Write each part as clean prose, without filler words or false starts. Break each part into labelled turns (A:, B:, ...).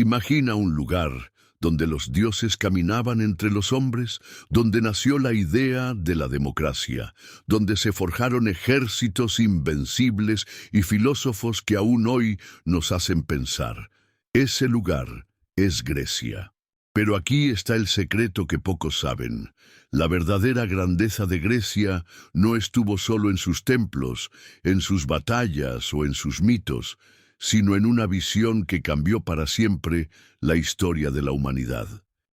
A: Imagina un lugar donde los dioses caminaban entre los hombres, donde nació la idea de la democracia, donde se forjaron ejércitos invencibles y filósofos que aún hoy nos hacen pensar. Ese lugar es Grecia. Pero aquí está el secreto que pocos saben. La verdadera grandeza de Grecia no estuvo solo en sus templos, en sus batallas o en sus mitos, sino en una visión que cambió para siempre la historia de la humanidad.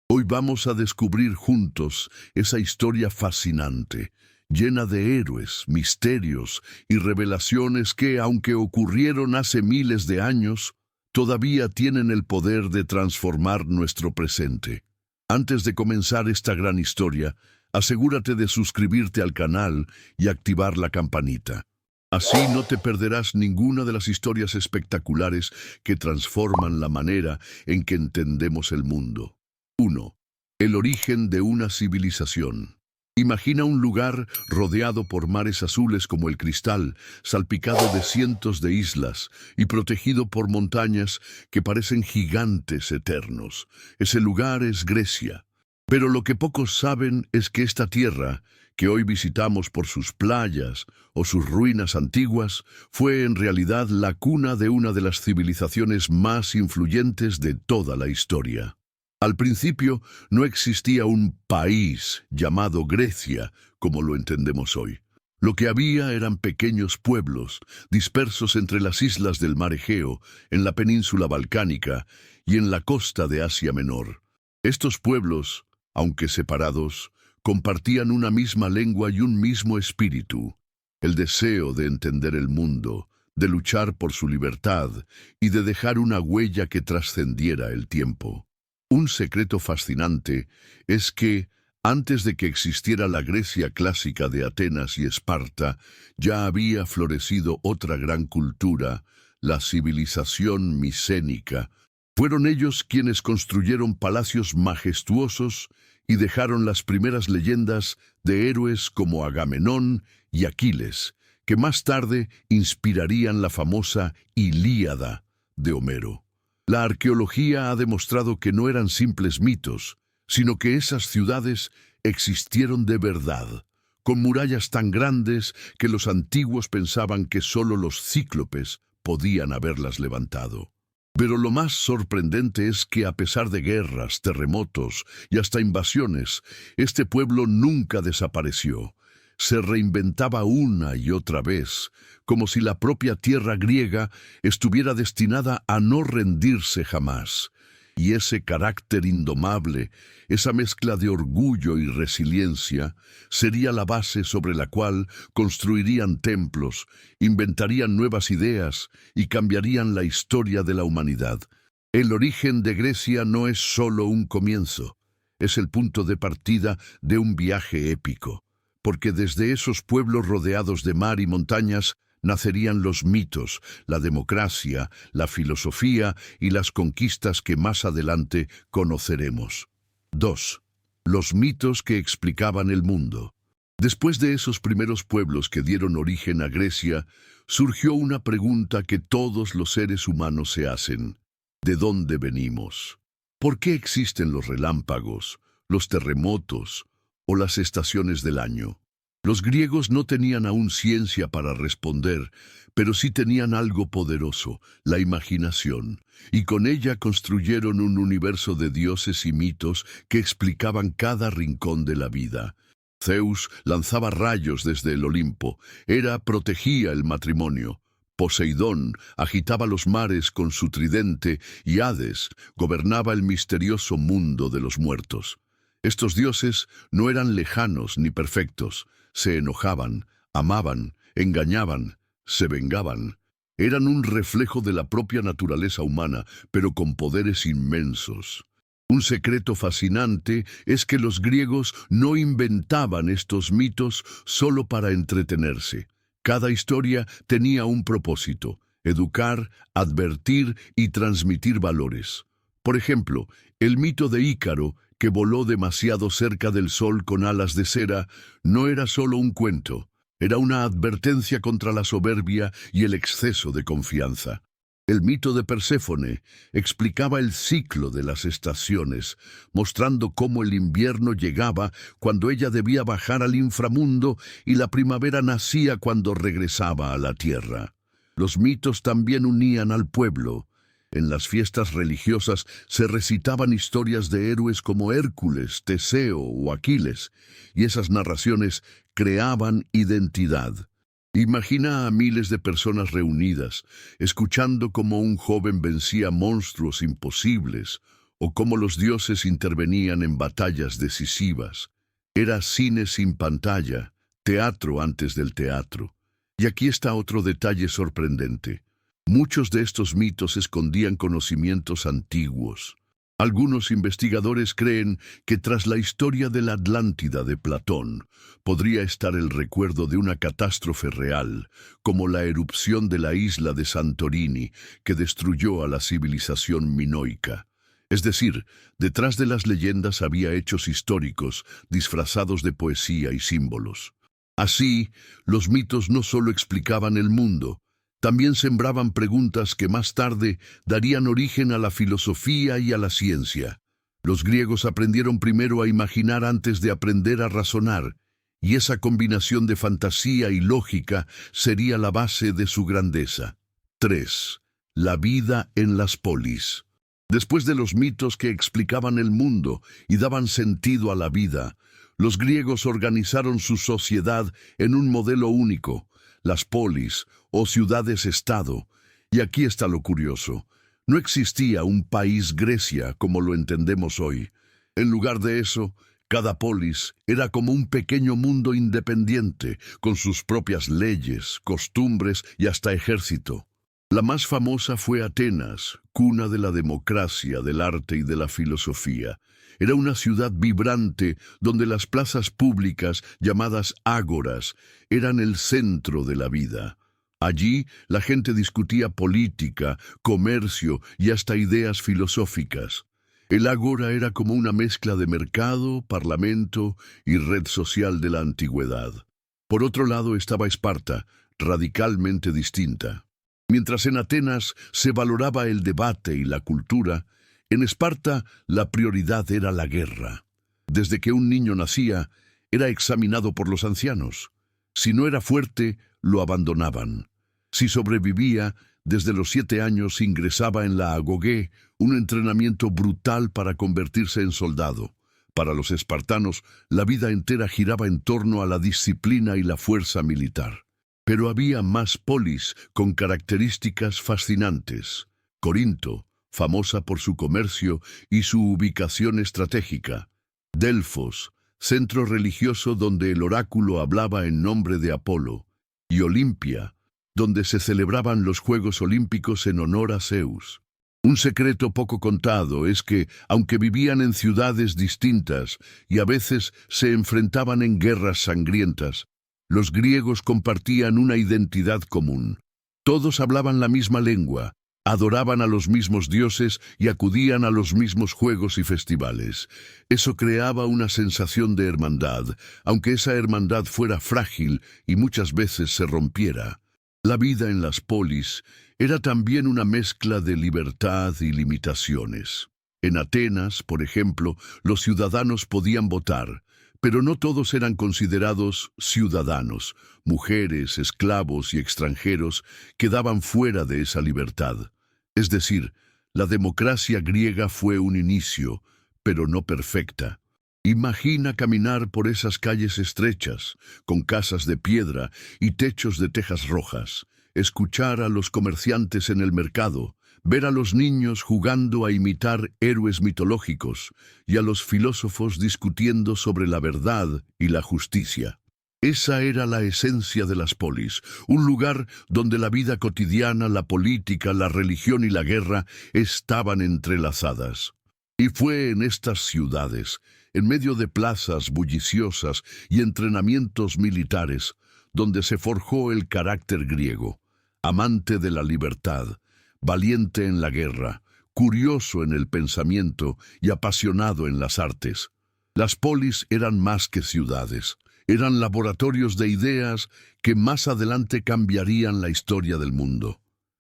A: Hoy vamos a descubrir juntos esa historia fascinante, llena de héroes, misterios y revelaciones que, aunque ocurrieron hace miles de años, todavía tienen el poder de transformar nuestro presente. Antes de comenzar esta gran historia, asegúrate de suscribirte al canal y activar la campanita. Así no te perderás ninguna de las historias espectaculares que transforman la manera en que entendemos el mundo. 1. El origen de una civilización. Imagina un lugar rodeado por mares azules como el cristal, salpicado de cientos de islas y protegido por montañas que parecen gigantes eternos. Ese lugar es Grecia. Pero lo que pocos saben es que esta tierra, que hoy visitamos por sus playas o sus ruinas antiguas, fue en realidad la cuna de una de las civilizaciones más influyentes de toda la historia. Al principio no existía un país llamado Grecia como lo entendemos hoy. Lo que había eran pequeños pueblos dispersos entre las islas del mar Egeo, en la península balcánica y en la costa de Asia Menor. Estos pueblos, aunque separados, compartían una misma lengua y un mismo espíritu, el deseo de entender el mundo, de luchar por su libertad y de dejar una huella que trascendiera el tiempo. Un secreto fascinante es que, antes de que existiera la Grecia clásica de Atenas y Esparta, ya había florecido otra gran cultura, la civilización micénica. Fueron ellos quienes construyeron palacios majestuosos y dejaron las primeras leyendas de héroes como Agamenón y Aquiles, que más tarde inspirarían la famosa Ilíada de Homero. La arqueología ha demostrado que no eran simples mitos, sino que esas ciudades existieron de verdad, con murallas tan grandes que los antiguos pensaban que solo los cíclopes podían haberlas levantado. Pero lo más sorprendente es que a pesar de guerras, terremotos y hasta invasiones, este pueblo nunca desapareció. Se reinventaba una y otra vez, como si la propia tierra griega estuviera destinada a no rendirse jamás. Y ese carácter indomable, esa mezcla de orgullo y resiliencia, sería la base sobre la cual construirían templos, inventarían nuevas ideas y cambiarían la historia de la humanidad. El origen de Grecia no es solo un comienzo, es el punto de partida de un viaje épico, porque desde esos pueblos rodeados de mar y montañas nacerían los mitos, la democracia, la filosofía y las conquistas que más adelante conoceremos. 2. Los mitos que explicaban el mundo. Después de esos primeros pueblos que dieron origen a Grecia, surgió una pregunta que todos los seres humanos se hacen. ¿De dónde venimos? ¿Por qué existen los relámpagos, los terremotos o las estaciones del año? Los griegos no tenían aún ciencia para responder, pero sí tenían algo poderoso, la imaginación, y con ella construyeron un universo de dioses y mitos que explicaban cada rincón de la vida. Zeus lanzaba rayos desde el Olimpo, Hera protegía el matrimonio, Poseidón agitaba los mares con su tridente y Hades gobernaba el misterioso mundo de los muertos. Estos dioses no eran lejanos ni perfectos. Se enojaban, amaban, engañaban, se vengaban. Eran un reflejo de la propia naturaleza humana, pero con poderes inmensos. Un secreto fascinante es que los griegos no inventaban estos mitos solo para entretenerse. Cada historia tenía un propósito: educar, advertir y transmitir valores. Por ejemplo, el mito de Ícaro, que voló demasiado cerca del sol con alas de cera, no era solo un cuento, era una advertencia contra la soberbia y el exceso de confianza. El mito de Perséfone explicaba el ciclo de las estaciones, mostrando cómo el invierno llegaba cuando ella debía bajar al inframundo y la primavera nacía cuando regresaba a la tierra. Los mitos también unían al pueblo. En las fiestas religiosas se recitaban historias de héroes como Hércules, Teseo o Aquiles, y esas narraciones creaban identidad. Imagina a miles de personas reunidas, escuchando cómo un joven vencía monstruos imposibles o cómo los dioses intervenían en batallas decisivas. Era cine sin pantalla, teatro antes del teatro. Y aquí está otro detalle sorprendente. Muchos de estos mitos escondían conocimientos antiguos. Algunos investigadores creen que tras la historia de la Atlántida de Platón podría estar el recuerdo de una catástrofe real, como la erupción de la isla de Santorini que destruyó a la civilización minoica. Es decir, detrás de las leyendas había hechos históricos disfrazados de poesía y símbolos. Así, los mitos no solo explicaban el mundo, también sembraban preguntas que más tarde darían origen a la filosofía y a la ciencia. Los griegos aprendieron primero a imaginar antes de aprender a razonar, y esa combinación de fantasía y lógica sería la base de su grandeza. 3. La vida en las polis. Después de los mitos que explicaban el mundo y daban sentido a la vida, los griegos organizaron su sociedad en un modelo único, las polis, o ciudades-estado. Y aquí está lo curioso. No existía un país Grecia como lo entendemos hoy. En lugar de eso, cada polis era como un pequeño mundo independiente, con sus propias leyes, costumbres y hasta ejército. La más famosa fue Atenas, cuna de la democracia, del arte y de la filosofía. Era una ciudad vibrante donde las plazas públicas, llamadas ágoras, eran el centro de la vida. Allí la gente discutía política, comercio y hasta ideas filosóficas. El ágora era como una mezcla de mercado, parlamento y red social de la antigüedad. Por otro lado estaba Esparta, radicalmente distinta. Mientras en Atenas se valoraba el debate y la cultura, en Esparta la prioridad era la guerra. Desde que un niño nacía, era examinado por los ancianos. Si no era fuerte, lo abandonaban. Si sobrevivía, desde los 7 años ingresaba en la agogé, un entrenamiento brutal para convertirse en soldado. Para los espartanos, la vida entera giraba en torno a la disciplina y la fuerza militar. Pero había más polis con características fascinantes. Corinto, famosa por su comercio y su ubicación estratégica. Delfos, centro religioso donde el oráculo hablaba en nombre de Apolo. Y Olimpia, donde se celebraban los Juegos Olímpicos en honor a Zeus. Un secreto poco contado es que, aunque vivían en ciudades distintas y a veces se enfrentaban en guerras sangrientas, los griegos compartían una identidad común. Todos hablaban la misma lengua, adoraban a los mismos dioses y acudían a los mismos juegos y festivales. Eso creaba una sensación de hermandad, aunque esa hermandad fuera frágil y muchas veces se rompiera. La vida en las polis era también una mezcla de libertad y limitaciones. En Atenas, por ejemplo, los ciudadanos podían votar, pero no todos eran considerados ciudadanos. Mujeres, esclavos y extranjeros quedaban fuera de esa libertad. Es decir, la democracia griega fue un inicio, pero no perfecta. Imagina caminar por esas calles estrechas, con casas de piedra y techos de tejas rojas, escuchar a los comerciantes en el mercado, ver a los niños jugando a imitar héroes mitológicos y a los filósofos discutiendo sobre la verdad y la justicia. Esa era la esencia de las polis, un lugar donde la vida cotidiana, la política, la religión y la guerra estaban entrelazadas. Y fue en estas ciudades, en medio de plazas bulliciosas y entrenamientos militares, donde se forjó el carácter griego, amante de la libertad, valiente en la guerra, curioso en el pensamiento y apasionado en las artes. Las polis eran más que ciudades, eran laboratorios de ideas que más adelante cambiarían la historia del mundo.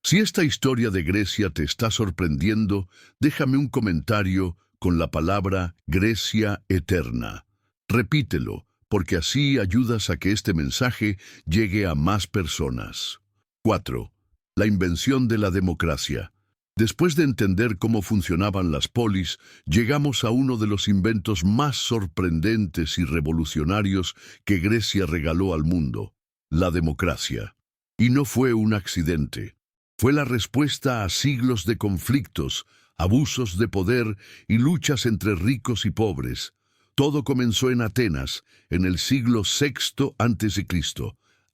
A: Si esta historia de Grecia te está sorprendiendo, déjame un comentario con la palabra Grecia eterna. Repítelo, porque así ayudas a que este mensaje llegue a más personas. 4. La invención de la democracia. Después de entender cómo funcionaban las polis, llegamos a uno de los inventos más sorprendentes y revolucionarios que Grecia regaló al mundo, la democracia. Y no fue un accidente. Fue la respuesta a siglos de conflictos, abusos de poder y luchas entre ricos y pobres. Todo comenzó en Atenas, en el siglo VI a.C.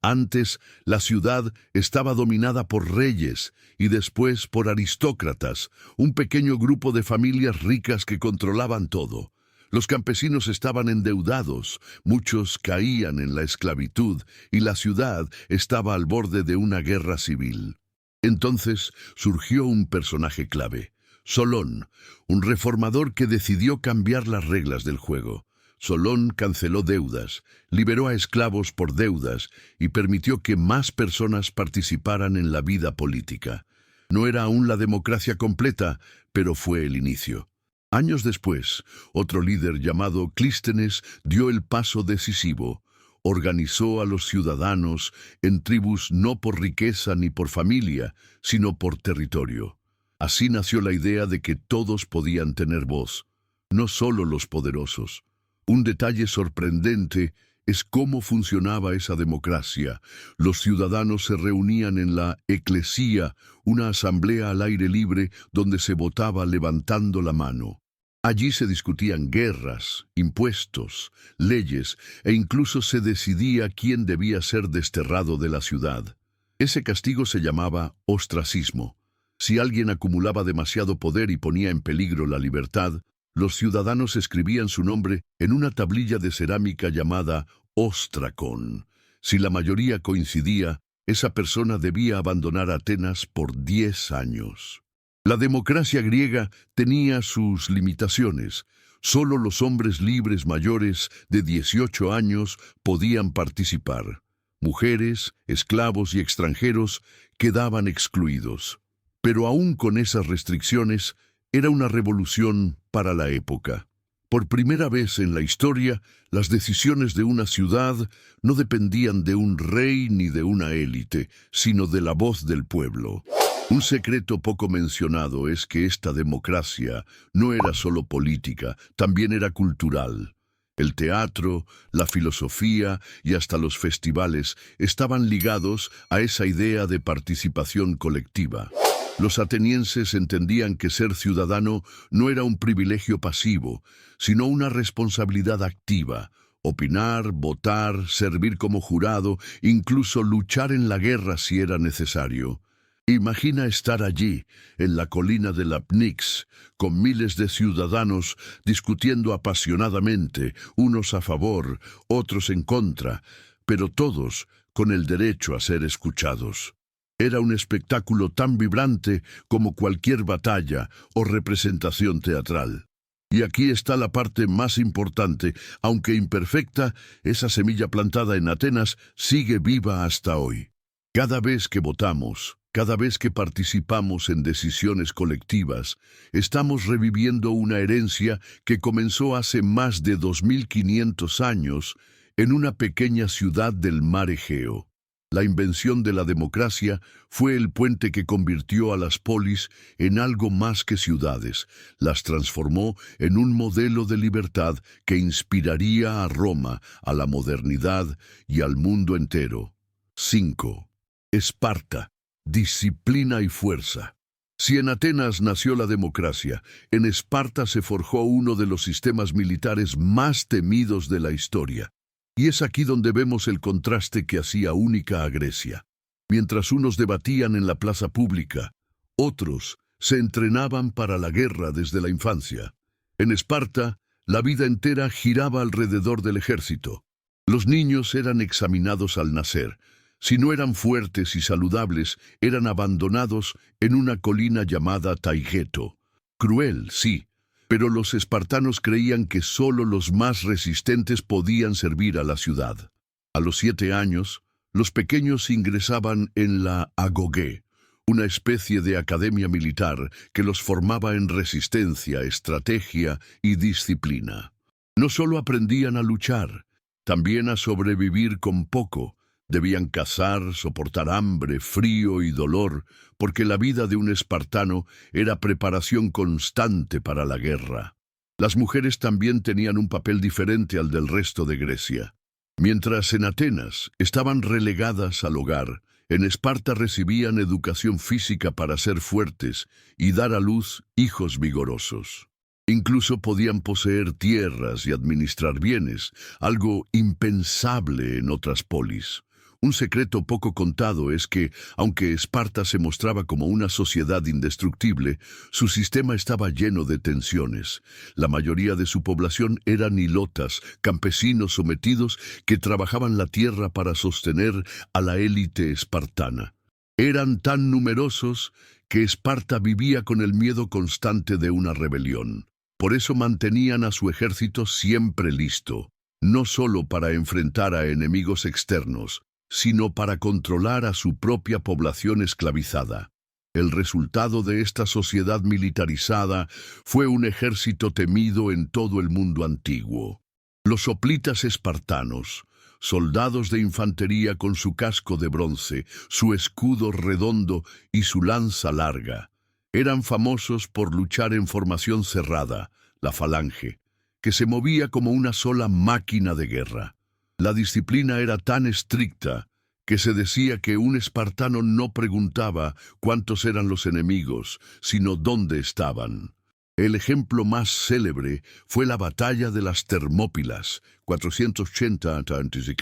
A: Antes, la ciudad estaba dominada por reyes y después por aristócratas, un pequeño grupo de familias ricas que controlaban todo. Los campesinos estaban endeudados, muchos caían en la esclavitud y la ciudad estaba al borde de una guerra civil. Entonces surgió un personaje clave, Solón, un reformador que decidió cambiar las reglas del juego. Solón canceló deudas, liberó a esclavos por deudas y permitió que más personas participaran en la vida política. No era aún la democracia completa, pero fue el inicio. Años después, otro líder llamado Clístenes dio el paso decisivo. Organizó a los ciudadanos en tribus no por riqueza ni por familia, sino por territorio. Así nació la idea de que todos podían tener voz, no solo los poderosos. Un detalle sorprendente es cómo funcionaba esa democracia. Los ciudadanos se reunían en la eclesía, una asamblea al aire libre donde se votaba levantando la mano. Allí se discutían guerras, impuestos, leyes e incluso se decidía quién debía ser desterrado de la ciudad. Ese castigo se llamaba ostracismo. Si alguien acumulaba demasiado poder y ponía en peligro la libertad, los ciudadanos escribían su nombre en una tablilla de cerámica llamada ostracón. Si la mayoría coincidía, esa persona debía abandonar Atenas por 10 años. La democracia griega tenía sus limitaciones. Solo los hombres libres mayores de 18 años podían participar. Mujeres, esclavos y extranjeros quedaban excluidos. Pero aún con esas restricciones, era una revolución para la época. Por primera vez en la historia, las decisiones de una ciudad no dependían de un rey ni de una élite, sino de la voz del pueblo. Un secreto poco mencionado es que esta democracia no era solo política, también era cultural. El teatro, la filosofía y hasta los festivales estaban ligados a esa idea de participación colectiva. Los atenienses entendían que ser ciudadano no era un privilegio pasivo, sino una responsabilidad activa. Opinar, votar, servir como jurado, incluso luchar en la guerra si era necesario. Imagina estar allí, en la colina de la Pnyx, con miles de ciudadanos discutiendo apasionadamente, unos a favor, otros en contra, pero todos con el derecho a ser escuchados. Era un espectáculo tan vibrante como cualquier batalla o representación teatral. Y aquí está la parte más importante. Aunque imperfecta, esa semilla plantada en Atenas sigue viva hasta hoy. Cada vez que votamos, cada vez que participamos en decisiones colectivas, estamos reviviendo una herencia que comenzó hace más de 2500 años en una pequeña ciudad del mar Egeo. La invención de la democracia fue el puente que convirtió a las polis en algo más que ciudades. Las transformó en un modelo de libertad que inspiraría a Roma, a la modernidad y al mundo entero. 5. Esparta. Disciplina y fuerza. Si en Atenas nació la democracia, en Esparta se forjó uno de los sistemas militares más temidos de la historia. Y es aquí donde vemos el contraste que hacía única a Grecia. Mientras unos debatían en la plaza pública, otros se entrenaban para la guerra desde la infancia. En Esparta, la vida entera giraba alrededor del ejército. Los niños eran examinados al nacer. Si no eran fuertes y saludables, eran abandonados en una colina llamada Taygeto. Cruel, sí, pero los espartanos creían que solo los más resistentes podían servir a la ciudad. A los 7 años, los pequeños ingresaban en la agogé, una especie de academia militar que los formaba en resistencia, estrategia y disciplina. No solo aprendían a luchar, también a sobrevivir con poco. Debían cazar, soportar hambre, frío y dolor, porque la vida de un espartano era preparación constante para la guerra. Las mujeres también tenían un papel diferente al del resto de Grecia. Mientras en Atenas estaban relegadas al hogar, en Esparta recibían educación física para ser fuertes y dar a luz hijos vigorosos. Incluso podían poseer tierras y administrar bienes, algo impensable en otras polis. Un secreto poco contado es que, aunque Esparta se mostraba como una sociedad indestructible, su sistema estaba lleno de tensiones. La mayoría de su población eran hilotas, campesinos sometidos que trabajaban la tierra para sostener a la élite espartana. Eran tan numerosos que Esparta vivía con el miedo constante de una rebelión. Por eso mantenían a su ejército siempre listo, no solo para enfrentar a enemigos externos, sino para controlar a su propia población esclavizada. El resultado de esta sociedad militarizada fue un ejército temido en todo el mundo antiguo. Los hoplitas espartanos, soldados de infantería con su casco de bronce, su escudo redondo y su lanza larga, eran famosos por luchar en formación cerrada, la falange, que se movía como una sola máquina de guerra. La disciplina era tan estricta que se decía que un espartano no preguntaba cuántos eran los enemigos, sino dónde estaban. El ejemplo más célebre fue la batalla de las Termópilas, 480 a.C.,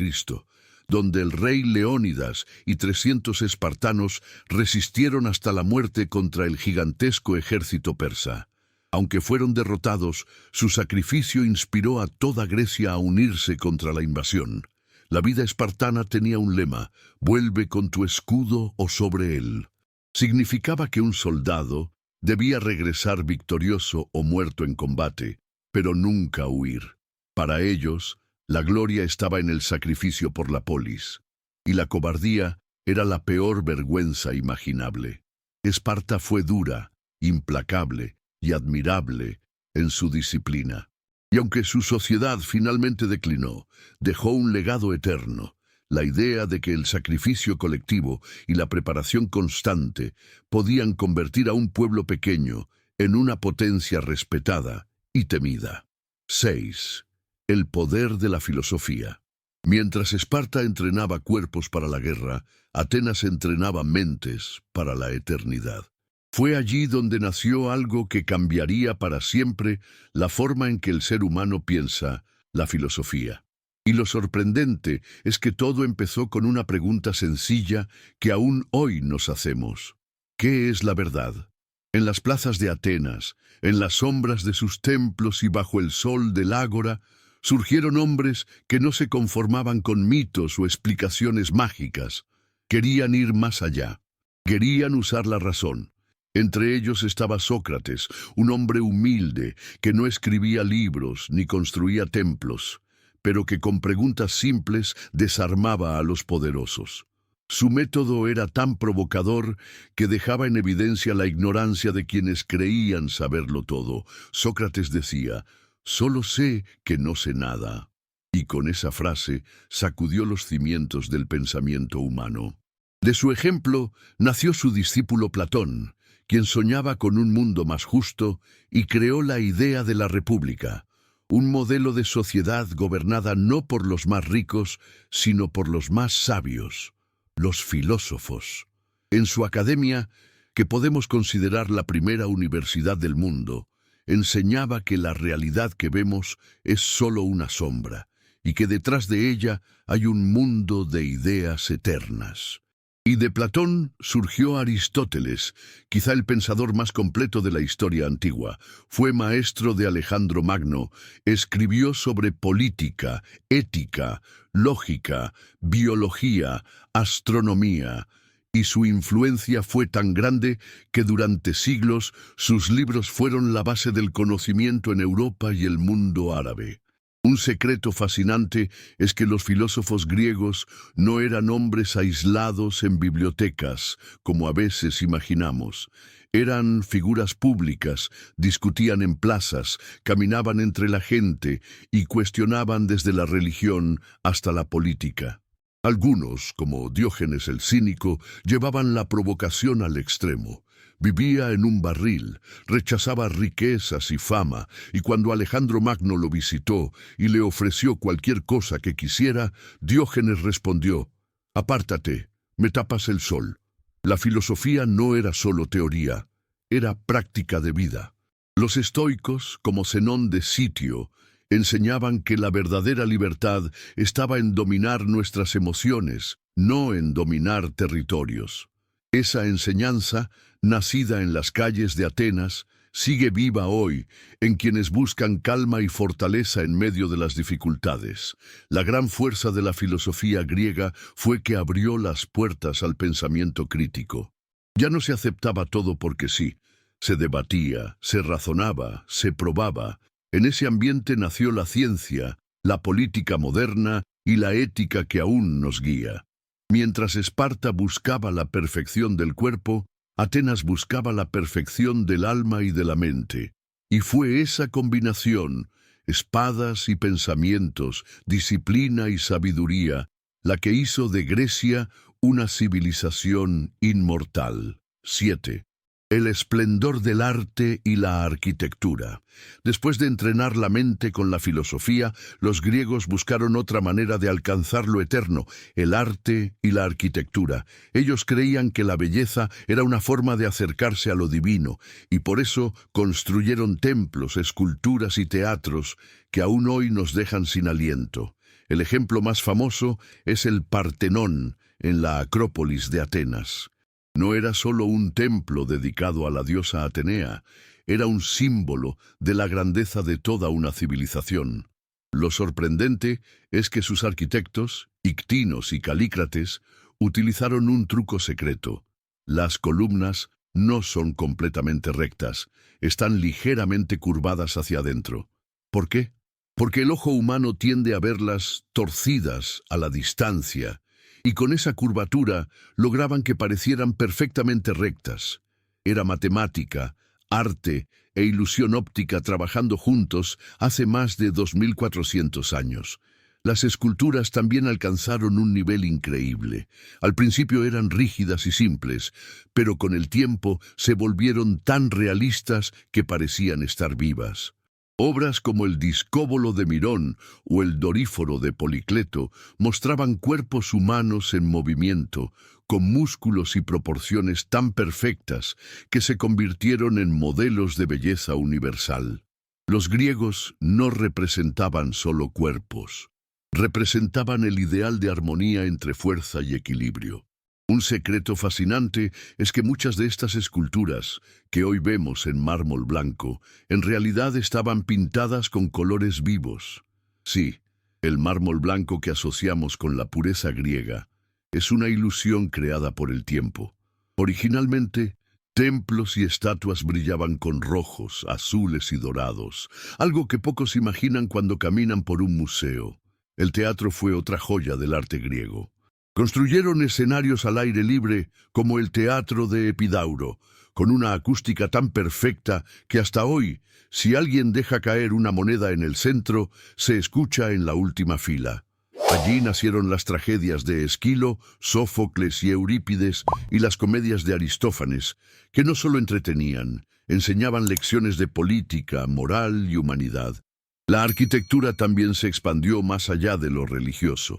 A: donde el rey Leónidas y 300 espartanos resistieron hasta la muerte contra el gigantesco ejército persa. Aunque fueron derrotados, su sacrificio inspiró a toda Grecia a unirse contra la invasión. La vida espartana tenía un lema: «Vuelve con tu escudo o sobre él». Significaba que un soldado debía regresar victorioso o muerto en combate, pero nunca huir. Para ellos, la gloria estaba en el sacrificio por la polis, y la cobardía era la peor vergüenza imaginable. Esparta fue dura, implacable y admirable en su disciplina. Y aunque su sociedad finalmente declinó, dejó un legado eterno, la idea de que el sacrificio colectivo y la preparación constante podían convertir a un pueblo pequeño en una potencia respetada y temida. 6. El poder de la filosofía. Mientras Esparta entrenaba cuerpos para la guerra, Atenas entrenaba mentes para la eternidad. Fue allí donde nació algo que cambiaría para siempre la forma en que el ser humano piensa, la filosofía. Y lo sorprendente es que todo empezó con una pregunta sencilla que aún hoy nos hacemos. ¿Qué es la verdad? En las plazas de Atenas, en las sombras de sus templos y bajo el sol del ágora, surgieron hombres que no se conformaban con mitos o explicaciones mágicas. Querían ir más allá. Querían usar la razón. Entre ellos estaba Sócrates, un hombre humilde que no escribía libros ni construía templos, pero que con preguntas simples desarmaba a los poderosos. Su método era tan provocador que dejaba en evidencia la ignorancia de quienes creían saberlo todo. Sócrates decía: «Solo sé que no sé nada». Y con esa frase sacudió los cimientos del pensamiento humano. De su ejemplo nació su discípulo Platón, quien soñaba con un mundo más justo y creó la idea de la república, un modelo de sociedad gobernada no por los más ricos, sino por los más sabios, los filósofos. En su academia, que podemos considerar la primera universidad del mundo, enseñaba que la realidad que vemos es solo una sombra, y que detrás de ella hay un mundo de ideas eternas. Y de Platón surgió Aristóteles, quizá el pensador más completo de la historia antigua. Fue maestro de Alejandro Magno, escribió sobre política, ética, lógica, biología, astronomía, y su influencia fue tan grande que durante siglos sus libros fueron la base del conocimiento en Europa y el mundo árabe. Un secreto fascinante es que los filósofos griegos no eran hombres aislados en bibliotecas, como a veces imaginamos. Eran figuras públicas, discutían en plazas, caminaban entre la gente y cuestionaban desde la religión hasta la política. Algunos, como Diógenes el Cínico, llevaban la provocación al extremo. Vivía en un barril, rechazaba riquezas y fama, y cuando Alejandro Magno lo visitó y le ofreció cualquier cosa que quisiera, Diógenes respondió: «Apártate, me tapas el sol». La filosofía no era solo teoría, era práctica de vida. Los estoicos, como Zenón de Sitio, enseñaban que la verdadera libertad estaba en dominar nuestras emociones, no en dominar territorios. Esa enseñanza, nacida en las calles de Atenas, sigue viva hoy en quienes buscan calma y fortaleza en medio de las dificultades. La gran fuerza de la filosofía griega fue que abrió las puertas al pensamiento crítico. Ya no se aceptaba todo porque sí, se debatía, se razonaba, se probaba. En ese ambiente nació la ciencia, la política moderna y la ética que aún nos guía. Mientras Esparta buscaba la perfección del cuerpo, Atenas buscaba la perfección del alma y de la mente. Y fue esa combinación, espadas y pensamientos, disciplina y sabiduría, la que hizo de Grecia una civilización inmortal. 7. El esplendor del arte y la arquitectura. Después de entrenar la mente con la filosofía, los griegos buscaron otra manera de alcanzar lo eterno, el arte y la arquitectura. Ellos creían que la belleza era una forma de acercarse a lo divino, y por eso construyeron templos, esculturas y teatros que aún hoy nos dejan sin aliento. El ejemplo más famoso es el Partenón, en la Acrópolis de Atenas. No era solo un templo dedicado a la diosa Atenea, era un símbolo de la grandeza de toda una civilización. Lo sorprendente es que sus arquitectos, Ictinos y Calícrates, utilizaron un truco secreto. Las columnas no son completamente rectas, están ligeramente curvadas hacia adentro. ¿Por qué? Porque el ojo humano tiende a verlas torcidas a la distancia, y con esa curvatura lograban que parecieran perfectamente rectas. Era matemática, arte e ilusión óptica trabajando juntos hace más de 2400 años. Las esculturas también alcanzaron un nivel increíble. Al principio eran rígidas y simples, pero con el tiempo se volvieron tan realistas que parecían estar vivas. Obras como el Discóbolo de Mirón o el Doríforo de Policleto mostraban cuerpos humanos en movimiento, con músculos y proporciones tan perfectas que se convirtieron en modelos de belleza universal. Los griegos no representaban solo cuerpos, representaban el ideal de armonía entre fuerza y equilibrio. Un secreto fascinante es que muchas de estas esculturas, que hoy vemos en mármol blanco, en realidad estaban pintadas con colores vivos. Sí, el mármol blanco que asociamos con la pureza griega es una ilusión creada por el tiempo. Originalmente, templos y estatuas brillaban con rojos, azules y dorados, algo que pocos imaginan cuando caminan por un museo. El teatro fue otra joya del arte griego. Construyeron escenarios al aire libre como el Teatro de Epidauro, con una acústica tan perfecta que hasta hoy, si alguien deja caer una moneda en el centro, se escucha en la última fila. Allí nacieron las tragedias de Esquilo, Sófocles y Eurípides y las comedias de Aristófanes, que no solo entretenían, enseñaban lecciones de política, moral y humanidad. La arquitectura también se expandió más allá de lo religioso.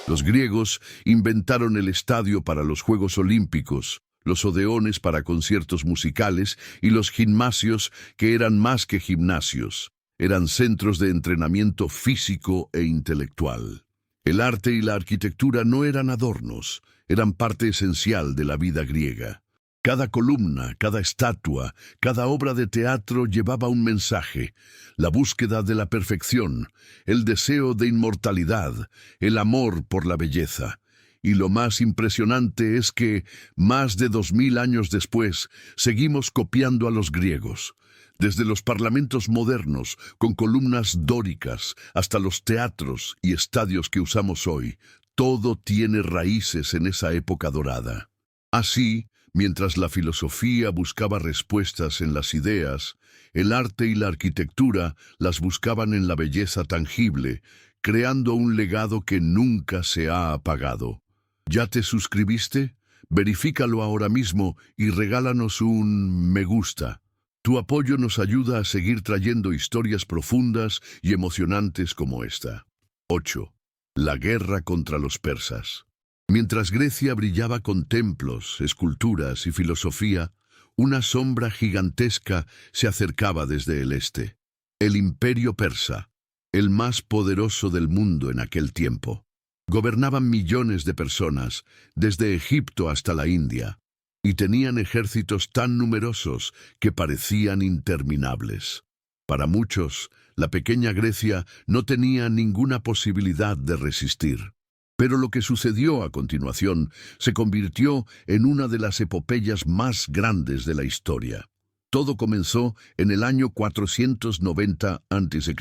A: Los griegos inventaron el estadio para los Juegos Olímpicos, los odeones para conciertos musicales y los gimnasios, que eran más que gimnasios, eran centros de entrenamiento físico e intelectual. El arte y la arquitectura no eran adornos, eran parte esencial de la vida griega. Cada columna, cada estatua, cada obra de teatro llevaba un mensaje: la búsqueda de la perfección, el deseo de inmortalidad, el amor por la belleza. Y lo más impresionante es que, más de 2000 años después, seguimos copiando a los griegos. Desde los parlamentos modernos, con columnas dóricas, hasta los teatros y estadios que usamos hoy, todo tiene raíces en esa época dorada. Así, mientras la filosofía buscaba respuestas en las ideas, el arte y la arquitectura las buscaban en la belleza tangible, creando un legado que nunca se ha apagado. ¿Ya te suscribiste? Verifícalo ahora mismo y regálanos un me gusta. Tu apoyo nos ayuda a seguir trayendo historias profundas y emocionantes como esta. 8. La guerra contra los persas. Mientras Grecia brillaba con templos, esculturas y filosofía, una sombra gigantesca se acercaba desde el este. El Imperio Persa, el más poderoso del mundo en aquel tiempo. Gobernaban millones de personas, desde Egipto hasta la India, y tenían ejércitos tan numerosos que parecían interminables. Para muchos, la pequeña Grecia no tenía ninguna posibilidad de resistir. Pero lo que sucedió a continuación se convirtió en una de las epopeyas más grandes de la historia. Todo comenzó en el año 490 a.C.,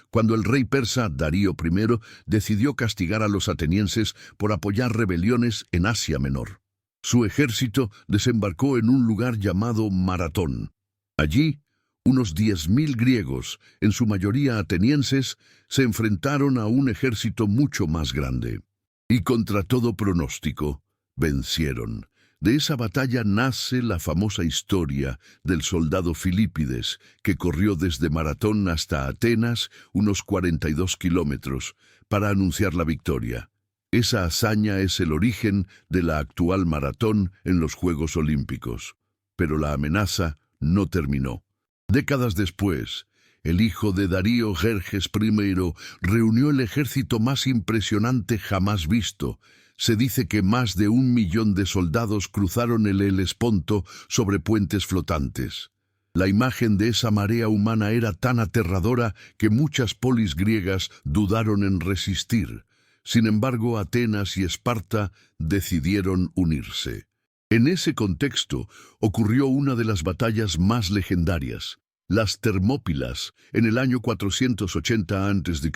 A: cuando el rey persa Darío I decidió castigar a los atenienses por apoyar rebeliones en Asia Menor. Su ejército desembarcó en un lugar llamado Maratón. Allí, unos 10.000 griegos, en su mayoría atenienses, se enfrentaron a un ejército mucho más grande. Y contra todo pronóstico, vencieron. De esa batalla nace la famosa historia del soldado Filípides, que corrió desde Maratón hasta Atenas, unos 42 kilómetros, para anunciar la victoria. Esa hazaña es el origen de la actual maratón en los Juegos Olímpicos. Pero la amenaza no terminó. Décadas después, el hijo de Darío, Jerjes I, reunió el ejército más impresionante jamás visto. Se dice que más de 1 millón de soldados cruzaron el Helesponto sobre puentes flotantes. La imagen de esa marea humana era tan aterradora que muchas polis griegas dudaron en resistir. Sin embargo, Atenas y Esparta decidieron unirse. En ese contexto ocurrió una de las batallas más legendarias, las Termópilas, en el año 480 a.C.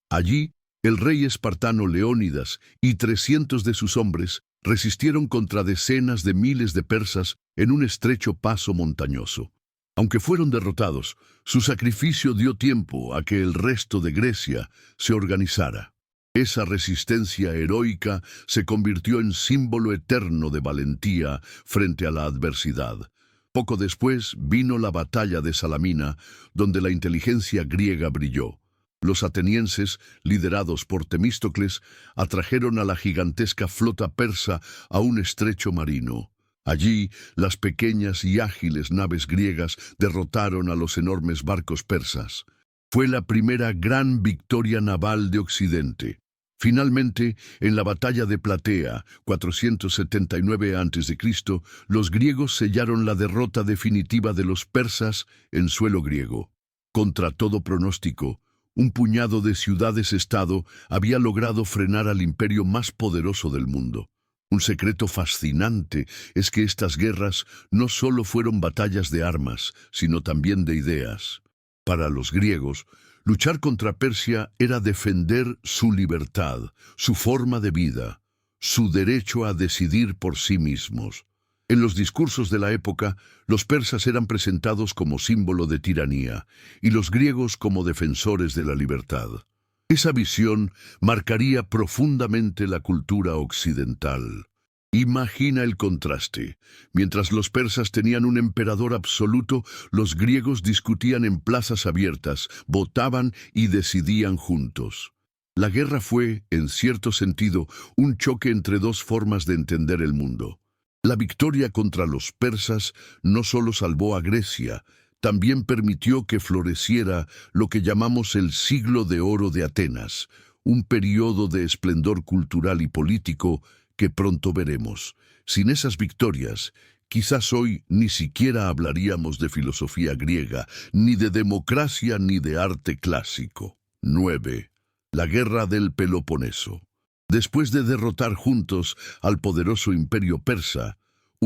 A: Allí, el rey espartano Leónidas y 300 de sus hombres resistieron contra decenas de miles de persas en un estrecho paso montañoso. Aunque fueron derrotados, su sacrificio dio tiempo a que el resto de Grecia se organizara. Esa resistencia heroica se convirtió en símbolo eterno de valentía frente a la adversidad. Poco después vino la batalla de Salamina, donde la inteligencia griega brilló. Los atenienses, liderados por Temístocles, atrajeron a la gigantesca flota persa a un estrecho marino. Allí, las pequeñas y ágiles naves griegas derrotaron a los enormes barcos persas. Fue la primera gran victoria naval de Occidente. Finalmente, en la batalla de Platea, 479 a.C., los griegos sellaron la derrota definitiva de los persas en suelo griego. Contra todo pronóstico, un puñado de ciudades-estado había logrado frenar al imperio más poderoso del mundo. Un secreto fascinante es que estas guerras no solo fueron batallas de armas, sino también de ideas. Para los griegos, luchar contra Persia era defender su libertad, su forma de vida, su derecho a decidir por sí mismos. En los discursos de la época, los persas eran presentados como símbolo de tiranía y los griegos como defensores de la libertad. Esa visión marcaría profundamente la cultura occidental. Imagina el contraste. Mientras los persas tenían un emperador absoluto, los griegos discutían en plazas abiertas, votaban y decidían juntos. La guerra fue, en cierto sentido, un choque entre dos formas de entender el mundo. La victoria contra los persas no solo salvó a Grecia, también permitió que floreciera lo que llamamos el Siglo de Oro de Atenas, un periodo de esplendor cultural y político que pronto veremos. Sin esas victorias, quizás hoy ni siquiera hablaríamos de filosofía griega, ni de democracia, ni de arte clásico. 9. La Guerra del Peloponeso. Después de derrotar juntos al poderoso imperio persa,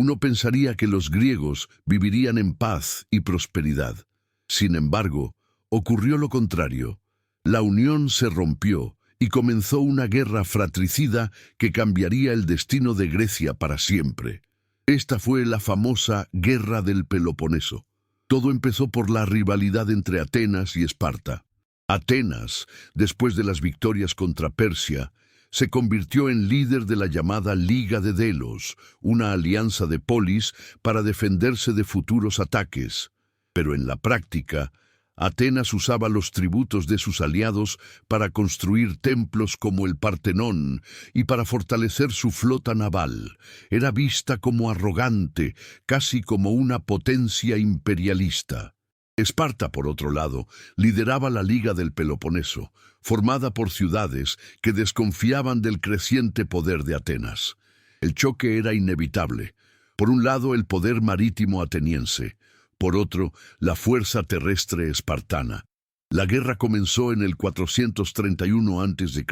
A: Uno pensaría que los griegos vivirían en paz y prosperidad. Sin embargo, ocurrió lo contrario. La unión se rompió y comenzó una guerra fratricida que cambiaría el destino de Grecia para siempre. Esta fue la famosa Guerra del Peloponeso. Todo empezó por la rivalidad entre Atenas y Esparta. Atenas, después de las victorias contra Persia, se convirtió en líder de la llamada Liga de Delos, una alianza de polis para defenderse de futuros ataques. Pero en la práctica, Atenas usaba los tributos de sus aliados para construir templos como el Partenón y para fortalecer su flota naval. Era vista como arrogante, casi como una potencia imperialista. Esparta, por otro lado, lideraba la Liga del Peloponeso, formada por ciudades que desconfiaban del creciente poder de Atenas. El choque era inevitable. Por un lado, el poder marítimo ateniense, por otro, la fuerza terrestre espartana. La guerra comenzó en el 431 a.C.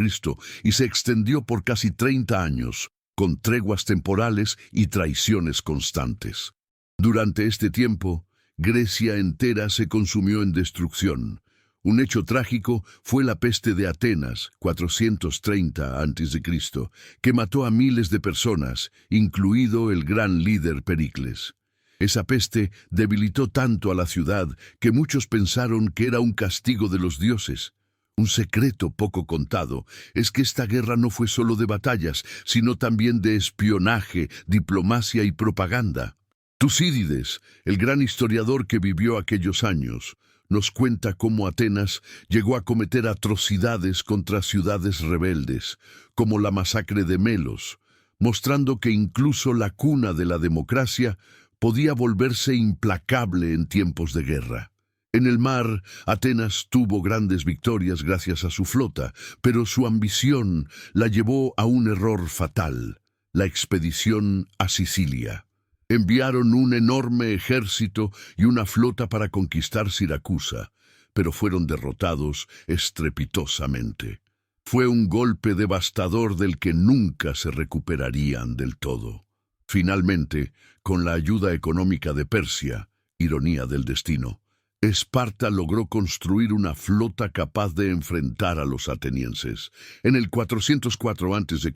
A: y se extendió por casi 30 años, con treguas temporales y traiciones constantes. Durante este tiempo, Grecia entera se consumió en destrucción. Un hecho trágico fue la peste de Atenas, 430 a.C., que mató a miles de personas, incluido el gran líder Pericles. Esa peste debilitó tanto a la ciudad que muchos pensaron que era un castigo de los dioses. Un secreto poco contado es que esta guerra no fue solo de batallas, sino también de espionaje, diplomacia y propaganda. Tucídides, el gran historiador que vivió aquellos años, nos cuenta cómo Atenas llegó a cometer atrocidades contra ciudades rebeldes, como la masacre de Melos, mostrando que incluso la cuna de la democracia podía volverse implacable en tiempos de guerra. En el mar, Atenas tuvo grandes victorias gracias a su flota, pero su ambición la llevó a un error fatal: la expedición a Sicilia. Enviaron un enorme ejército y una flota para conquistar Siracusa, pero fueron derrotados estrepitosamente. Fue un golpe devastador del que nunca se recuperarían del todo. Finalmente, con la ayuda económica de Persia, ironía del destino, Esparta logró construir una flota capaz de enfrentar a los atenienses. En el 404 a.C.,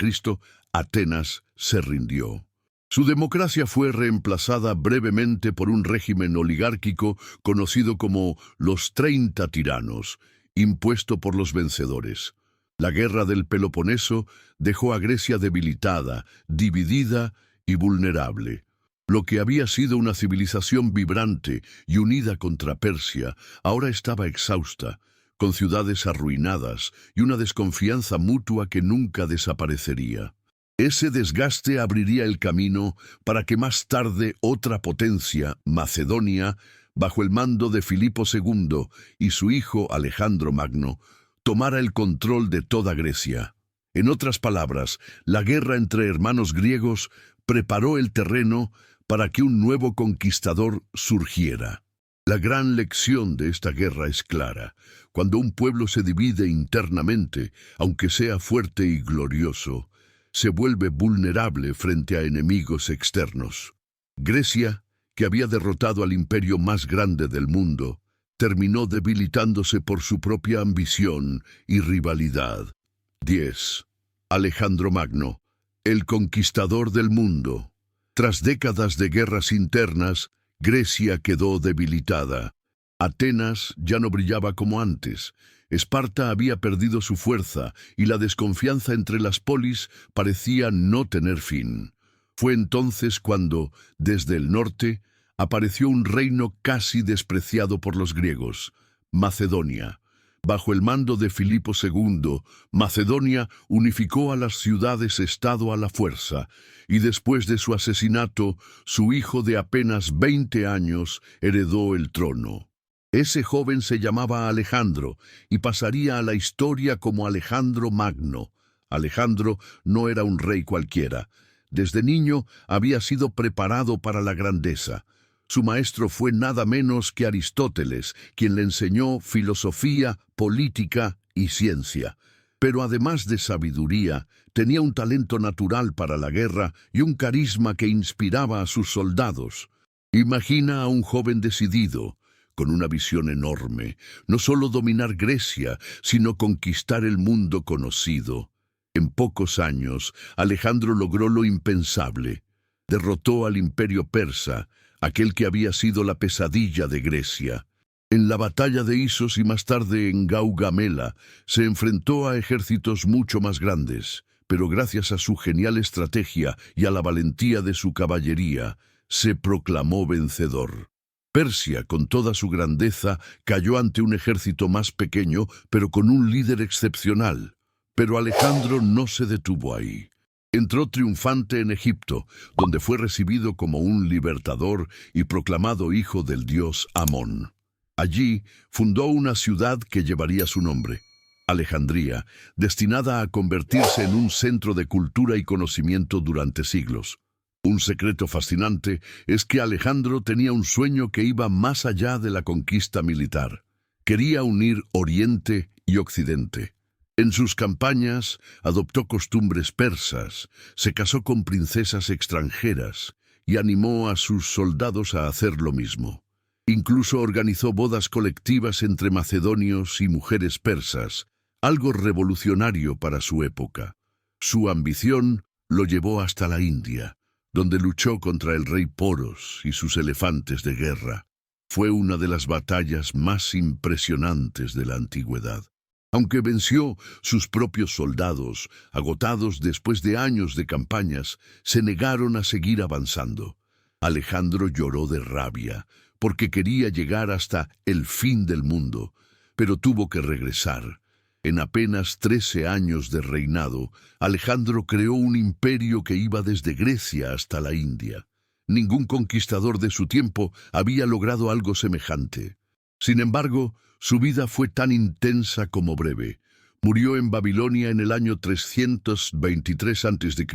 A: Atenas se rindió. Su democracia fue reemplazada brevemente por un régimen oligárquico conocido como los 30 tiranos, impuesto por los vencedores. La guerra del Peloponeso dejó a Grecia debilitada, dividida y vulnerable. Lo que había sido una civilización vibrante y unida contra Persia, ahora estaba exhausta, con ciudades arruinadas y una desconfianza mutua que nunca desaparecería. Ese desgaste abriría el camino para que más tarde otra potencia, Macedonia, bajo el mando de Filipo II y su hijo Alejandro Magno, tomara el control de toda Grecia. En otras palabras, la guerra entre hermanos griegos preparó el terreno para que un nuevo conquistador surgiera. La gran lección de esta guerra es clara. Cuando un pueblo se divide internamente, aunque sea fuerte y glorioso, se vuelve vulnerable frente a enemigos externos. Grecia, que había derrotado al imperio más grande del mundo, terminó debilitándose por su propia ambición y rivalidad. 10. Alejandro Magno, el conquistador del mundo. Tras décadas de guerras internas, Grecia quedó debilitada. Atenas ya no brillaba como antes. Esparta había perdido su fuerza y la desconfianza entre las polis parecía no tener fin. Fue entonces cuando, desde el norte, apareció un reino casi despreciado por los griegos: Macedonia. Bajo el mando de Filipo II, Macedonia unificó a las ciudades-estado a la fuerza, y después de su asesinato, su hijo de apenas 20 años heredó el trono. Ese joven se llamaba Alejandro y pasaría a la historia como Alejandro Magno. Alejandro no era un rey cualquiera. Desde niño había sido preparado para la grandeza. Su maestro fue nada menos que Aristóteles, quien le enseñó filosofía, política y ciencia. Pero además de sabiduría, tenía un talento natural para la guerra y un carisma que inspiraba a sus soldados. Imagina a un joven decidido, con una visión enorme, no solo dominar Grecia, sino conquistar el mundo conocido. En pocos años, Alejandro logró lo impensable. Derrotó al imperio persa, aquel que había sido la pesadilla de Grecia. En la batalla de Isos y más tarde en Gaugamela, se enfrentó a ejércitos mucho más grandes, pero gracias a su genial estrategia y a la valentía de su caballería, se proclamó vencedor. Persia, con toda su grandeza, cayó ante un ejército más pequeño, pero con un líder excepcional. Pero Alejandro no se detuvo ahí. Entró triunfante en Egipto, donde fue recibido como un libertador y proclamado hijo del dios Amón. Allí fundó una ciudad que llevaría su nombre, Alejandría, destinada a convertirse en un centro de cultura y conocimiento durante siglos. Un secreto fascinante es que Alejandro tenía un sueño que iba más allá de la conquista militar. Quería unir Oriente y Occidente. En sus campañas adoptó costumbres persas, se casó con princesas extranjeras y animó a sus soldados a hacer lo mismo. Incluso organizó bodas colectivas entre macedonios y mujeres persas, algo revolucionario para su época. Su ambición lo llevó hasta la India, donde luchó contra el rey Poros y sus elefantes de guerra. Fue una de las batallas más impresionantes de la antigüedad. Aunque venció, sus propios soldados, agotados después de años de campañas, se negaron a seguir avanzando. Alejandro lloró de rabia, porque quería llegar hasta el fin del mundo, pero tuvo que regresar. En apenas 13 años de reinado, Alejandro creó un imperio que iba desde Grecia hasta la India. Ningún conquistador de su tiempo había logrado algo semejante. Sin embargo, su vida fue tan intensa como breve. Murió en Babilonia en el año 323 a.C.,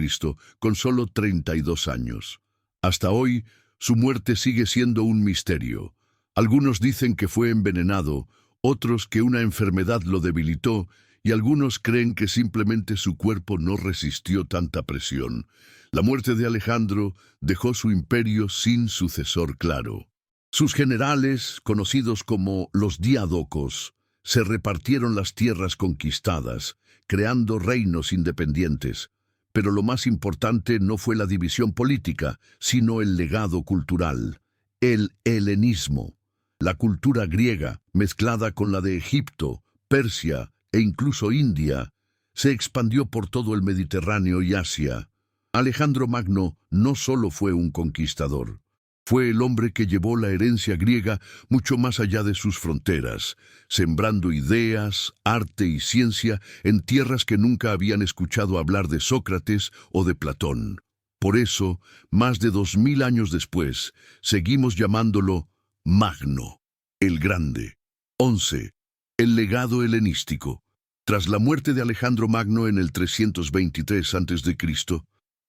A: con solo 32 años. Hasta hoy, su muerte sigue siendo un misterio. Algunos dicen que fue envenenado, otros que una enfermedad lo debilitó y algunos creen que simplemente su cuerpo no resistió tanta presión. La muerte de Alejandro dejó su imperio sin sucesor claro. Sus generales, conocidos como los diádocos, se repartieron las tierras conquistadas, creando reinos independientes. Pero lo más importante no fue la división política, sino el legado cultural, el helenismo. La cultura griega, mezclada con la de Egipto, Persia e incluso India, se expandió por todo el Mediterráneo y Asia. Alejandro Magno no solo fue un conquistador, fue el hombre que llevó la herencia griega mucho más allá de sus fronteras, sembrando ideas, arte y ciencia en tierras que nunca habían escuchado hablar de Sócrates o de Platón. Por eso, más de 2000 años después, seguimos llamándolo Magno, el Grande. 11. El legado helenístico. Tras la muerte de Alejandro Magno en el 323 a.C.,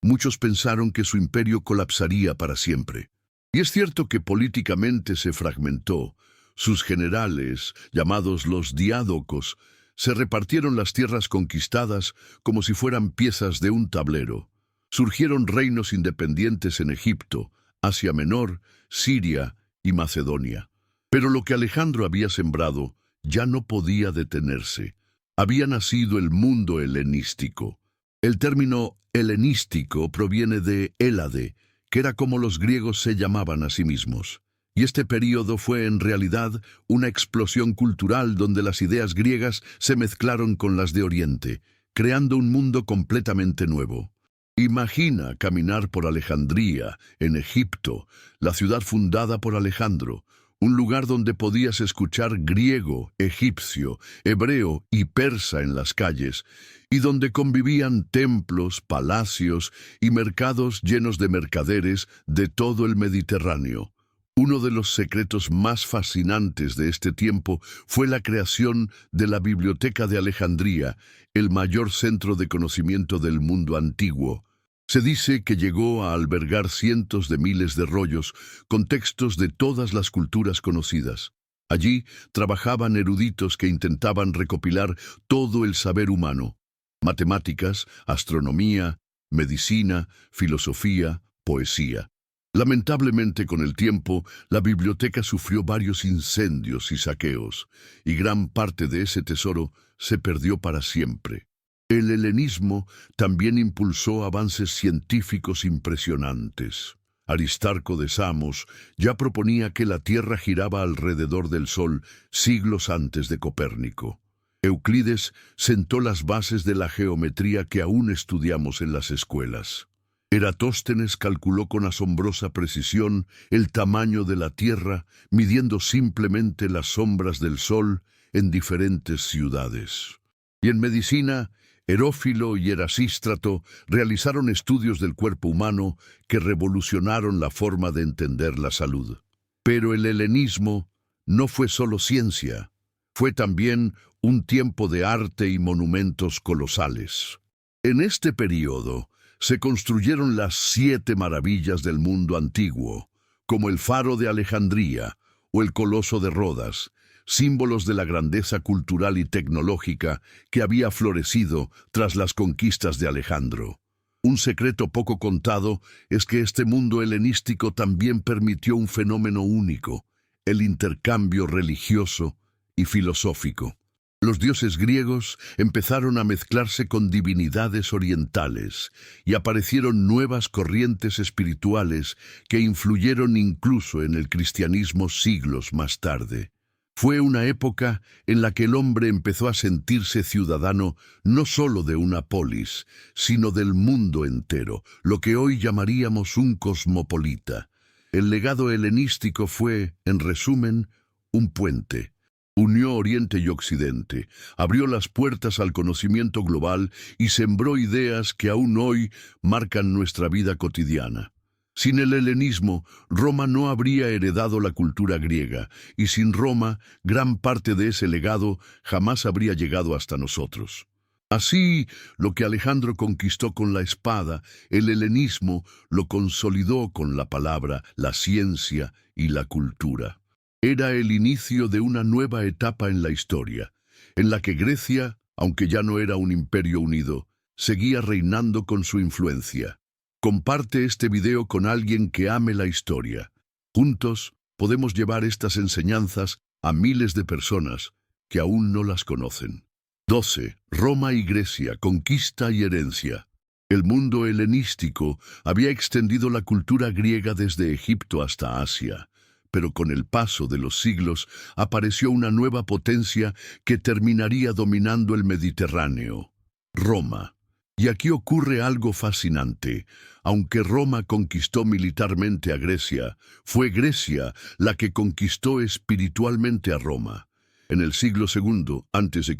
A: muchos pensaron que su imperio colapsaría para siempre. Y es cierto que políticamente se fragmentó. Sus generales, llamados los diádocos, se repartieron las tierras conquistadas como si fueran piezas de un tablero. Surgieron reinos independientes en Egipto, Asia Menor, Siria y Macedonia. Pero lo que Alejandro había sembrado ya no podía detenerse. Había nacido el mundo helenístico. El término helenístico proviene de Hélade, que era como los griegos se llamaban a sí mismos. Y este período fue en realidad una explosión cultural donde las ideas griegas se mezclaron con las de Oriente, creando un mundo completamente nuevo. Imagina caminar por Alejandría, en Egipto, la ciudad fundada por Alejandro, un lugar donde podías escuchar griego, egipcio, hebreo y persa en las calles, y donde convivían templos, palacios y mercados llenos de mercaderes de todo el Mediterráneo. Uno de los secretos más fascinantes de este tiempo fue la creación de la Biblioteca de Alejandría, el mayor centro de conocimiento del mundo antiguo. Se dice que llegó a albergar cientos de miles de rollos con textos de todas las culturas conocidas. Allí trabajaban eruditos que intentaban recopilar todo el saber humano: matemáticas, astronomía, medicina, filosofía, poesía. Lamentablemente, con el tiempo, la biblioteca sufrió varios incendios y saqueos, y gran parte de ese tesoro se perdió para siempre. El helenismo también impulsó avances científicos impresionantes. Aristarco de Samos ya proponía que la Tierra giraba alrededor del Sol siglos antes de Copérnico. Euclides sentó las bases de la geometría que aún estudiamos en las escuelas. Eratóstenes calculó con asombrosa precisión el tamaño de la Tierra, midiendo simplemente las sombras del Sol en diferentes ciudades. Y en medicina, Herófilo y Erasístrato realizaron estudios del cuerpo humano que revolucionaron la forma de entender la salud. Pero el helenismo no fue solo ciencia, fue también un tiempo de arte y monumentos colosales. En este periodo se construyeron las 7 maravillas del mundo antiguo, como el Faro de Alejandría o el Coloso de Rodas, símbolos de la grandeza cultural y tecnológica que había florecido tras las conquistas de Alejandro. Un secreto poco contado es que este mundo helenístico también permitió un fenómeno único: el intercambio religioso y filosófico. Los dioses griegos empezaron a mezclarse con divinidades orientales y aparecieron nuevas corrientes espirituales que influyeron incluso en el cristianismo siglos más tarde. Fue una época en la que el hombre empezó a sentirse ciudadano no solo de una polis, sino del mundo entero, lo que hoy llamaríamos un cosmopolita. El legado helenístico fue, en resumen, un puente. Unió Oriente y Occidente, abrió las puertas al conocimiento global y sembró ideas que aún hoy marcan nuestra vida cotidiana. Sin el helenismo, Roma no habría heredado la cultura griega, y sin Roma, gran parte de ese legado jamás habría llegado hasta nosotros. Así, lo que Alejandro conquistó con la espada, el helenismo lo consolidó con la palabra, la ciencia y la cultura. Era el inicio de una nueva etapa en la historia, en la que Grecia, aunque ya no era un imperio unido, seguía reinando con su influencia. Comparte este video con alguien que ame la historia. Juntos podemos llevar estas enseñanzas a miles de personas que aún no las conocen. 12. Roma y Grecia, conquista y herencia. El mundo helenístico había extendido la cultura griega desde Egipto hasta Asia, pero con el paso de los siglos apareció una nueva potencia que terminaría dominando el Mediterráneo: Roma. Y aquí ocurre algo fascinante. Aunque Roma conquistó militarmente a Grecia, fue Grecia la que conquistó espiritualmente a Roma. En el siglo II a.C.,